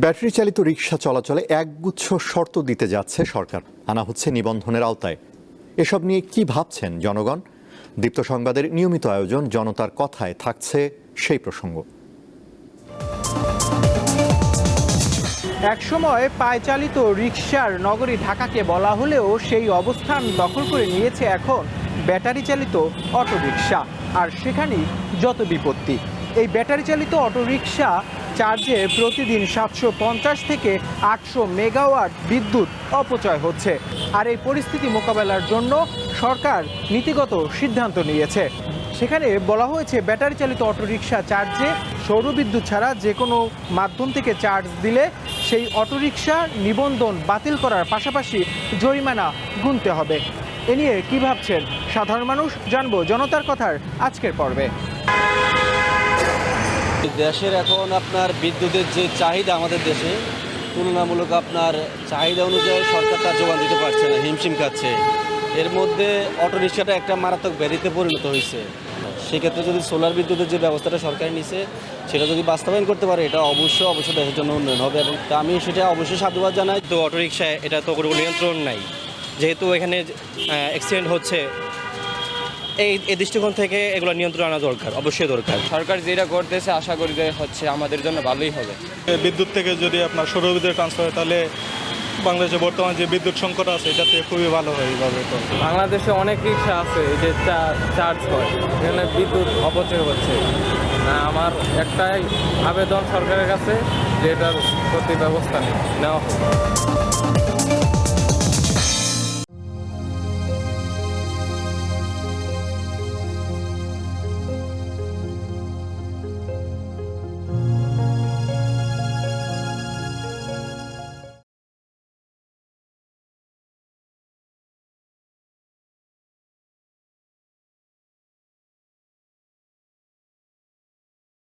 Battery চালিত রিকশা চলাচলে একগুচ্ছ শর্ত দিতে যাচ্ছে সরকার, আনা হচ্ছে নিবন্ধনের আওতায়। এসব নিয়ে কি ভাবছেন জনগণ? দীপ্ত সংবাদের নিয়মিত আয়োজন জনতার কথায় থাকছে সেই প্রসঙ্গ। একসময় পায়চালিত রিকশার নগরী ঢাকাকে বলা হলেও সেই অবস্থান দখল করে নিয়েছে এখন ব্যাটারি চালিত অটোরিকশা। আর সেখানেই যত বিপত্তি। এই ব্যাটারি চালিত অটোরিকশা চার্জে প্রতিদিন 750 থেকে 800 মেগাওয়াট বিদ্যুৎ অপচয় হচ্ছে। আর এই পরিস্থিতি মোকাবেলার জন্য সরকার নীতিগত সিদ্ধান্ত নিয়েছে। সেখানে বলা হয়েছে ব্যাটারি চালিত অটোরিকশা চার্জে সৌরবিদ্যুৎ ছাড়া যে কোনো মাধ্যম থেকে চার্জ দিলে সেই অটোরিকশা নিবন্ধন বাতিল করার পাশাপাশি জরিমানা গুনতে হবে। এ নিয়ে কী ভাবছেন সাধারণ মানুষ, জানবো জনতার কথার আজকের পর্বে। দেশের এখন আপনার বিদ্যুতের যে চাহিদা আমাদের দেশে তুলনামূলক আপনার চাহিদা অনুযায়ী সরকার তার যোগান দিতে পারছে না, হিমশিম খাচ্ছে। এর মধ্যে অটোরিকশাটা একটা মারাত্মক ব্যাধিতে পরিণত হয়েছে। সেক্ষেত্রে যদি সোলার বিদ্যুতের যে ব্যবস্থাটা সরকার নিছে সেটা যদি বাস্তবায়ন করতে পারে, এটা অবশ্যই দেশের জন্য উন্নয়ন হবে। এবং আমি সেটা অবশ্যই সাধুবাদ জানাই। তো অটোরিকশায় এটা তো কোনো নিয়ন্ত্রণ নাই, যেহেতু এখানে অ্যাক্সিডেন্ট হচ্ছে। এই দৃষ্টিকোণ থেকে এগুলো নিয়ন্ত্রণ আনা দরকার, অবশ্যই দরকার। সরকার যেটা করতেছে আশা করি যে হচ্ছে আমাদের জন্য ভালোই হবে। বিদ্যুৎ থেকে যদি আপনার সৌরবিদ্যুৎ ট্রান্সফার হয় তাহলে বাংলাদেশে বর্তমান যে বিদ্যুৎ সংকট আছে এটাতে খুবই ভালো হয় এইভাবে। তো বাংলাদেশে অনেক রিক্সা আছে যে চার্জ হয়, এখানে বিদ্যুৎ অপচয় হচ্ছে। আমার একটাই আবেদন সরকারের কাছে যে এটার প্রতি ব্যবস্থা নেওয়া হোক।